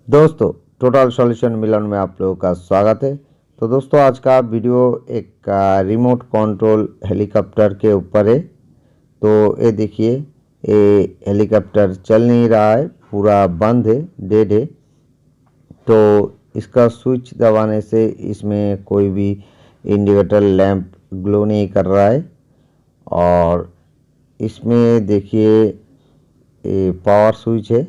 दोस्तों, total solution मिलन में आप लोगों का स्वागत है। तो दोस्तों, आज का वीडियो एक रिमोट कंट्रोल हेलीकॉप्टर के ऊपर है। तो ये देखिए, ये हेलीकॉप्टर चल नहीं रहा है, पूरा बंद है, डेड है। तो इसका स्विच दबाने से इसमें कोई भी इंडिकेटर लैंप ग्लो नहीं कर रहा है। और इसमें देखिए, ये पावर स्विच है।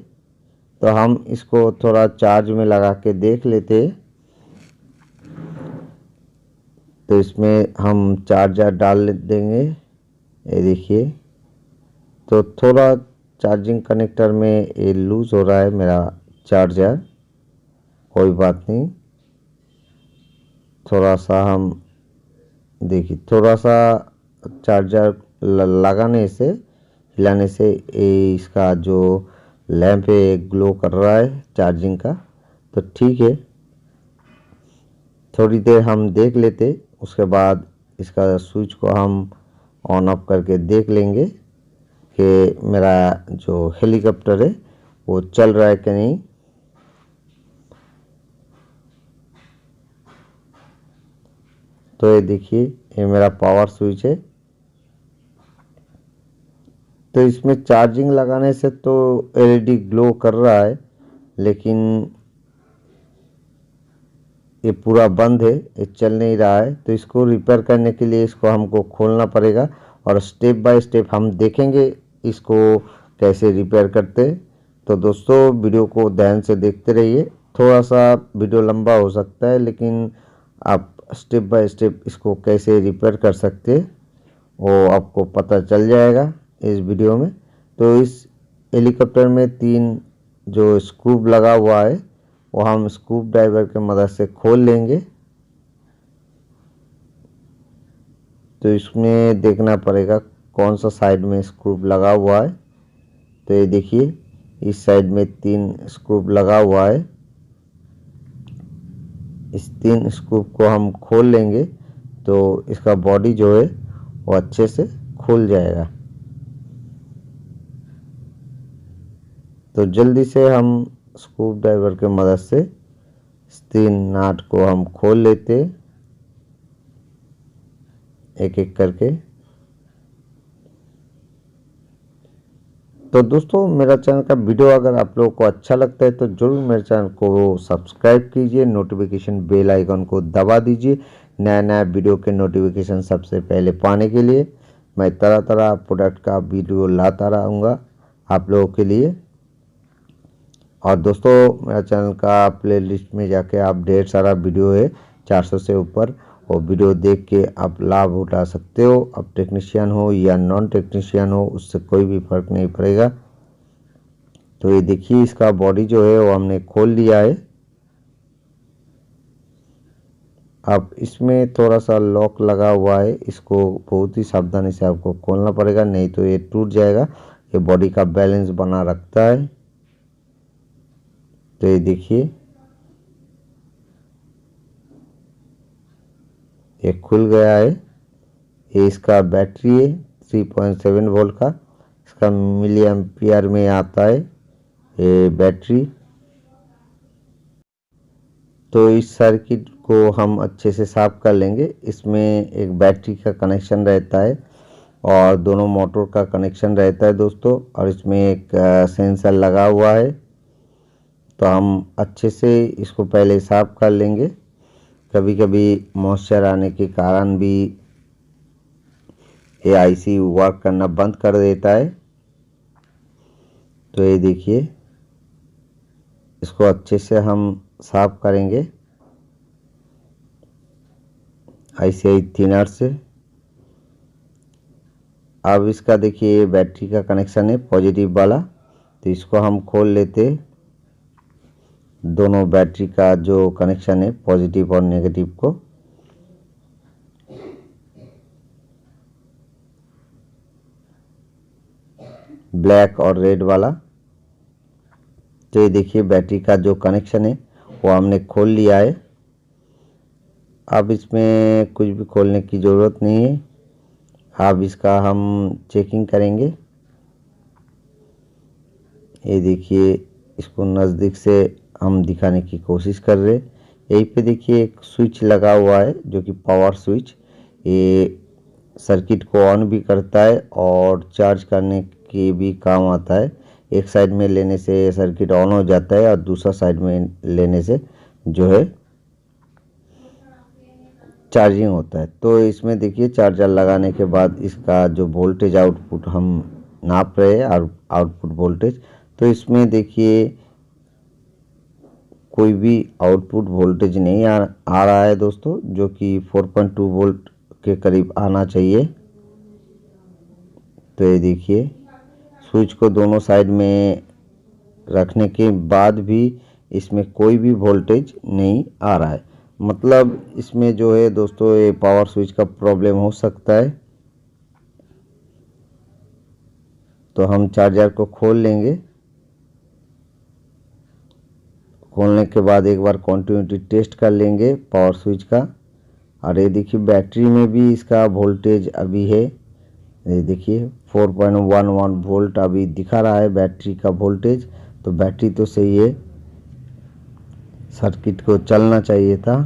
तो हम इसको थोड़ा चार्ज में लगा के देख लेते हैं। तो इसमें हम चार्जर डाल देंगे, ये देखिए। तो थोड़ा चार्जिंग कनेक्टर में ये लूज़ हो रहा है मेरा चार्जर, कोई बात नहीं। थोड़ा सा हम देखिए, थोड़ा सा चार्जर लगाने से, हिलाने से ये इसका जो लैंप है ग्लो कर रहा है चार्जिंग का। तो ठीक है, थोड़ी देर हम देख लेते, उसके बाद इसका स्विच को हम ऑन ऑफ करके देख लेंगे कि मेरा जो हेलीकॉप्टर है वो चल रहा है कि नहीं। तो ये देखिए, ये मेरा पावर स्विच है। तो इसमें चार्जिंग लगाने से तो एलईडी ग्लो कर रहा है, लेकिन ये पूरा बंद है, ये चल नहीं रहा है। तो इसको रिपेयर करने के लिए इसको हमको खोलना पड़ेगा और स्टेप बाय स्टेप हम देखेंगे इसको कैसे रिपेयर करते। तो दोस्तों, वीडियो को ध्यान से देखते रहिए। थोड़ा सा वीडियो लंबा हो सकता है, लेकिन आप स्टेप बाय स्टेप इसको कैसे रिपेयर कर सकते वो आपको पता चल जाएगा इस वीडियो में। तो इस हेलीकॉप्टर में 3 जो स्क्रू लगा हुआ है वो हम स्क्रू ड्राइवर की मदद से खोल लेंगे। तो इसमें देखना पड़ेगा कौन सा साइड में स्क्रू लगा हुआ है। तो ये देखिए, इस साइड में 3 स्क्रू लगा हुआ है। इस 3 स्क्रू को हम खोल लेंगे तो इसका बॉडी जो है वो अच्छे से खुल जाएगा। तो जल्दी से हम स्क्रू ड्राइवर की मदद से 3 नाट को हम खोल लेते, एक एक करके। तो दोस्तों, मेरा चैनल का वीडियो अगर आप लोगों को अच्छा लगता है तो जरूर मेरे चैनल को सब्सक्राइब कीजिए, नोटिफिकेशन बेल आइकन को दबा दीजिए। नया नया वीडियो के नोटिफिकेशन सबसे पहले पाने के लिए मैं तरह तरह प्रोडक्ट का वीडियो लाता रहूँगा आप लोगों के लिए। और दोस्तों, मेरा चैनल का प्लेलिस्ट में जाके आप ढेर सारा वीडियो है, 400 से ऊपर, और वीडियो देख के आप लाभ उठा सकते हो। अब टेक्नीशियन हो या नॉन टेक्नीशियन हो, उससे कोई भी फर्क नहीं पड़ेगा। तो ये देखिए, इसका बॉडी जो है वो हमने खोल लिया है। अब इसमें थोड़ा सा लॉक लगा हुआ है, इसको बहुत ही सावधानी से आपको खोलना पड़ेगा, नहीं तो ये टूट जाएगा। ये बॉडी का बैलेंस बना रखता है। तो ये देखिए, ये खुल गया है। ये इसका बैटरी है 3.7 वोल्ट का, इसका मिली एम्पियर में आता है ये बैटरी। तो इस सर्किट को हम अच्छे से साफ कर लेंगे। इसमें एक बैटरी का कनेक्शन रहता है और दोनों मोटर का कनेक्शन रहता है दोस्तों, और इसमें एक सेंसर लगा हुआ है। तो हम अच्छे से इसको पहले साफ कर लेंगे। कभी कभी मॉइस्चर आने के कारण भी ये आईसी वर्क करना बंद कर देता है। तो ये देखिए, इसको अच्छे से हम साफ करेंगे आईसीआई थिनर से। अब इसका देखिए, बैटरी का कनेक्शन है पॉजिटिव वाला, तो इसको हम खोल लेते। दोनों बैटरी का जो कनेक्शन है पॉजिटिव और नेगेटिव को, ब्लैक और रेड वाला। तो ये देखिए, बैटरी का जो कनेक्शन है वो हमने खोल लिया है। अब इसमें कुछ भी खोलने की ज़रूरत नहीं है। अब इसका हम चेकिंग करेंगे। ये देखिए, इसको नज़दीक से हम दिखाने की कोशिश कर रहे। यहीं पे देखिए एक स्विच लगा हुआ है जो कि पावर स्विच, ये सर्किट को ऑन भी करता है और चार्ज करने के भी काम आता है। एक साइड में लेने से सर्किट ऑन हो जाता है और दूसरा साइड में लेने से जो है चार्जिंग होता है। तो इसमें देखिए चार्जर लगाने के बाद इसका जो वोल्टेज आउटपुट हम नाप रहे हैं और आउटपुट वोल्टेज, तो इसमें देखिए कोई भी आउटपुट वोल्टेज नहीं आ रहा है दोस्तों, जो कि 4.2 वोल्ट के करीब आना चाहिए। तो ये देखिए स्विच को दोनों साइड में रखने के बाद भी इसमें कोई भी वोल्टेज नहीं आ रहा है, मतलब इसमें जो है दोस्तों ये पावर स्विच का प्रॉब्लम हो सकता है। तो हम चार्जर को खोल लेंगे। खोलने के बाद एक बार कॉन्टिन्यूटी टेस्ट कर लेंगे पावर स्विच का। और ये देखिए बैटरी में भी इसका वोल्टेज अभी है, ये देखिए 4.11 वोल्ट अभी दिखा रहा है बैटरी का वोल्टेज। तो बैटरी तो सही है, सर्किट को चलना चाहिए था।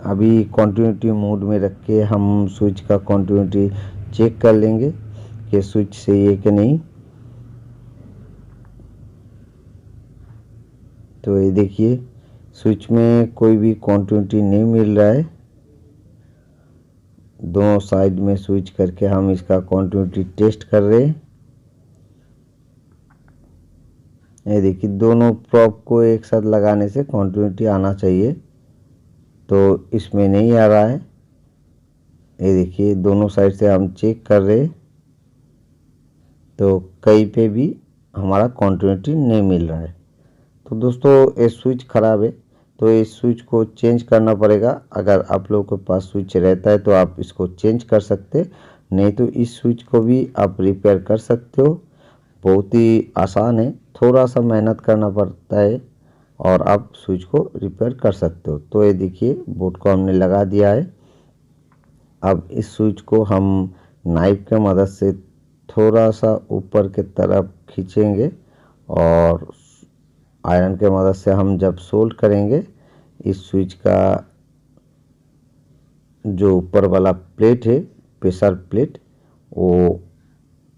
अभी कॉन्टिन्यूटी मोड में रख के हम स्विच का कॉन्टिन्यूटी चेक कर लेंगे कि स्विच सही है कि नहीं। तो ये देखिए स्विच में कोई भी कॉन्टिन्यूटी नहीं मिल रहा है। दोनों साइड में स्विच करके हम इसका कॉन्टिन्यूटी टेस्ट कर रहे हैं। ये देखिए दोनों प्रोब को एक साथ लगाने से कॉन्टिन्यूटी आना चाहिए, तो इसमें नहीं आ रहा है। ये देखिए दोनों साइड से हम चेक कर रहे, तो कहीं पे भी हमारा कॉन्टिन्यूटी नहीं मिल रहा है। तो दोस्तों ये स्विच ख़राब है, तो इस स्विच को चेंज करना पड़ेगा। अगर आप लोगों के पास स्विच रहता है तो आप इसको चेंज कर सकते, नहीं तो इस स्विच को भी आप रिपेयर कर सकते हो। बहुत ही आसान है, थोड़ा सा मेहनत करना पड़ता है और आप स्विच को रिपेयर कर सकते हो। तो ये देखिए बोर्ड को हमने लगा दिया है। अब इस स्विच को हम नाइफ के मदद से थोड़ा सा ऊपर की तरफ खींचेंगे और आयरन के मदद से हम जब सोल्ड करेंगे इस स्विच का जो ऊपर वाला प्लेट है, प्रेशर प्लेट, वो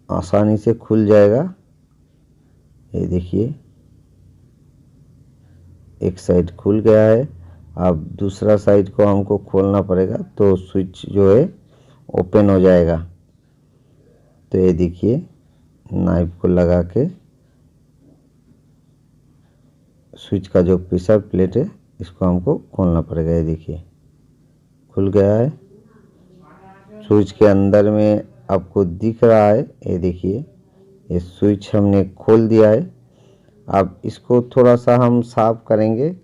आसानी से खुल जाएगा। ये देखिए एक साइड खुल गया है, अब दूसरा साइड को हमको खोलना पड़ेगा तो स्विच जो है ओपन हो जाएगा। तो ये देखिए नाइफ को लगा के स्विच का जो प्रेशर प्लेट है इसको हमको खोलना पड़ेगा। ये देखिए खुल गया है, स्विच के अंदर में आपको दिख रहा है। ये देखिए ये स्विच हमने खोल दिया है। अब इसको थोड़ा सा हम साफ करेंगे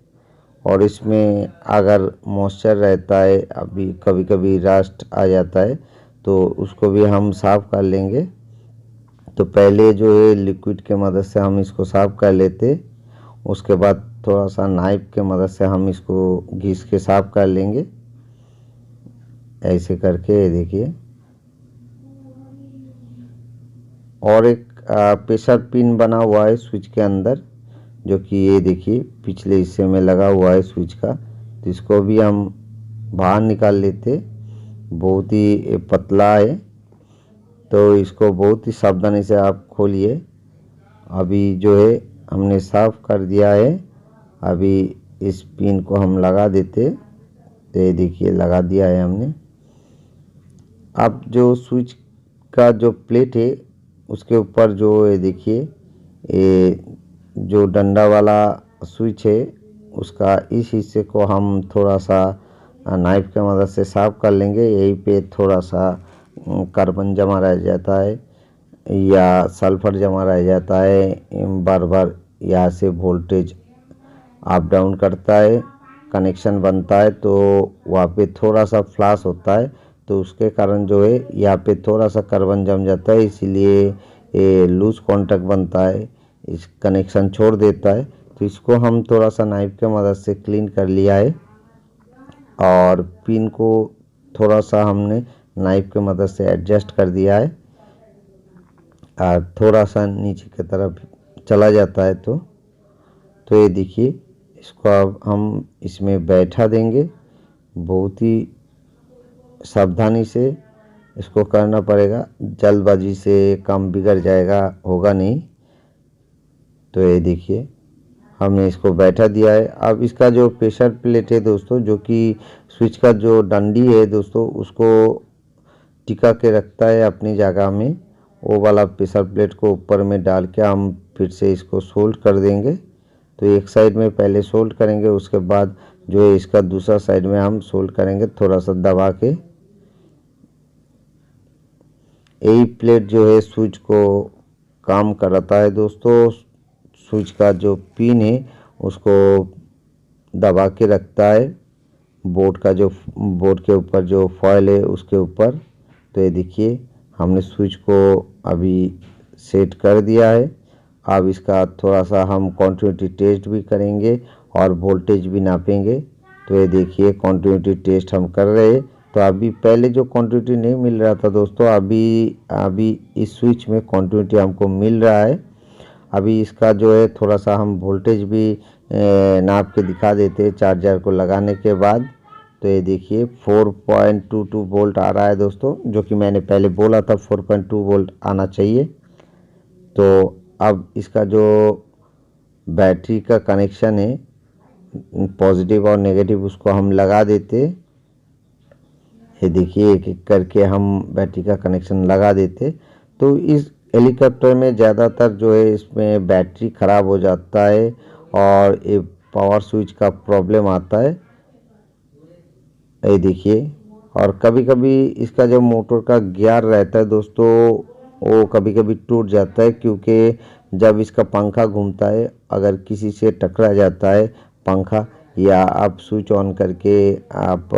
और इसमें अगर मॉइस्चर रहता है, अभी कभी कभी रस्ट आ जाता है, तो उसको भी हम साफ कर लेंगे। तो पहले जो है लिक्विड के मदद से हम इसको साफ कर लेते, उसके बाद थोड़ा सा नाइफ के मदद से हम इसको घिस के साफ कर लेंगे। ऐसे करके देखिए, और एक प्रेशर पिन बना हुआ है स्विच के अंदर, जो कि ये देखिए पिछले हिस्से में लगा हुआ है स्विच का। तो इसको भी हम बाहर निकाल लेते, बहुत ही पतला है तो इसको बहुत ही सावधानी से आप खोलिए। अभी जो है हमने साफ कर दिया है, अभी इस पिन को हम लगा देते। तो ये देखिए लगा दिया है हमने। अब जो स्विच का जो प्लेट है उसके ऊपर जो ये देखिए ये जो डंडा वाला स्विच है उसका इस हिस्से को हम थोड़ा सा नाइफ के मदद से साफ कर लेंगे। यहीं पे थोड़ा सा कार्बन जमा रह जाता है या सल्फर जमा रह जाता है, बार बार यहाँ से वोल्टेज अप डाउन करता है, कनेक्शन बनता है तो वहाँ पे थोड़ा सा फ्लैश होता है, तो उसके कारण जो है यहाँ पे थोड़ा सा कार्बन जम जाता है, इसीलिए ये लूज कॉन्टैक्ट बनता है, इस कनेक्शन छोड़ देता है। तो इसको हम थोड़ा सा नाइफ के मदद से क्लीन कर लिया है और पिन को थोड़ा सा हमने नाइफ के मदद से एडजस्ट कर दिया है और थोड़ा सा नीचे की तरफ चला जाता है। तो ये देखिए, इसको अब हम इसमें बैठा देंगे। बहुत ही सावधानी से इसको करना पड़ेगा, जल्दबाजी से काम बिगड़ जाएगा, होगा नहीं। तो ये देखिए, हमने इसको बैठा दिया है। अब इसका जो प्रेशर प्लेट है दोस्तों, जो कि स्विच का जो डंडी है दोस्तों, उसको टिका के रखता है अपनी जगह में। वो वाला प्रेशर प्लेट को ऊपर में डाल के हम फिर से इसको सोल्ड कर देंगे। तो एक साइड में पहले सोल्ड करेंगे, उसके बाद जो है इसका दूसरा साइड में हम सोल्ड करेंगे थोड़ा सा दबा के। यही प्लेट जो है स्विच को काम कराता है दोस्तों। स्विच का जो पिन है उसको दबा के रखता है बोर्ड के ऊपर जो फॉयल है उसके ऊपर। तो ये देखिए, हमने स्विच को अभी सेट कर दिया है। अब इसका थोड़ा सा हम कंटिन्यूटी टेस्ट भी करेंगे और वोल्टेज भी नापेंगे। तो ये देखिए, कंटिन्यूटी टेस्ट हम कर रहे हैं। तो अभी पहले जो कंटिन्यूटी नहीं मिल रहा था दोस्तों, अभी इस स्विच में कंटिन्यूटी हमको मिल रहा है। अभी इसका जो है थोड़ा सा हम वोल्टेज भी नाप के दिखा देते हैं चार्जर को लगाने के बाद। तो ये देखिए 4.22 वोल्ट आ रहा है दोस्तों, जो कि मैंने पहले बोला था 4.2 वोल्ट आना चाहिए। तो अब इसका जो बैटरी का कनेक्शन है, पॉजिटिव और नेगेटिव, उसको हम लगा देते। ये देखिए, एक एक करके हम बैटरी का कनेक्शन लगा देते। तो इस हेलीकॉप्टर में ज़्यादातर जो है इसमें बैटरी ख़राब हो जाता है और ये पावर स्विच का प्रॉब्लम आता है। ये देखिए, और कभी कभी इसका जो मोटर का गियर रहता है दोस्तों, वो कभी कभी टूट जाता है, क्योंकि जब इसका पंखा घूमता है, अगर किसी से टकरा जाता है पंखा, या आप स्विच ऑन करके आप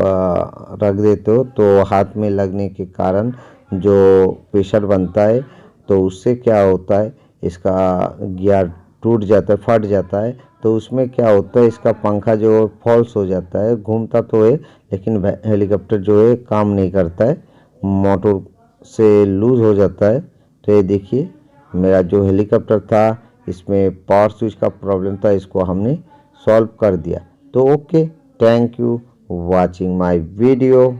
रख देते हो, तो हाथ में लगने के कारण जो प्रेशर बनता है, तो उससे क्या होता है, इसका गियर टूट जाता है, फट जाता है। तो उसमें क्या होता है, इसका पंखा जो फॉल्स हो जाता है, घूमता तो है लेकिन हेलीकॉप्टर जो है काम नहीं करता है, मोटर से लूज़ हो जाता है। तो ये देखिए, मेरा जो हेलीकॉप्टर था इसमें पावर स्विच का प्रॉब्लम था, इसको हमने सॉल्व कर दिया। तो okay, thank you watching my video.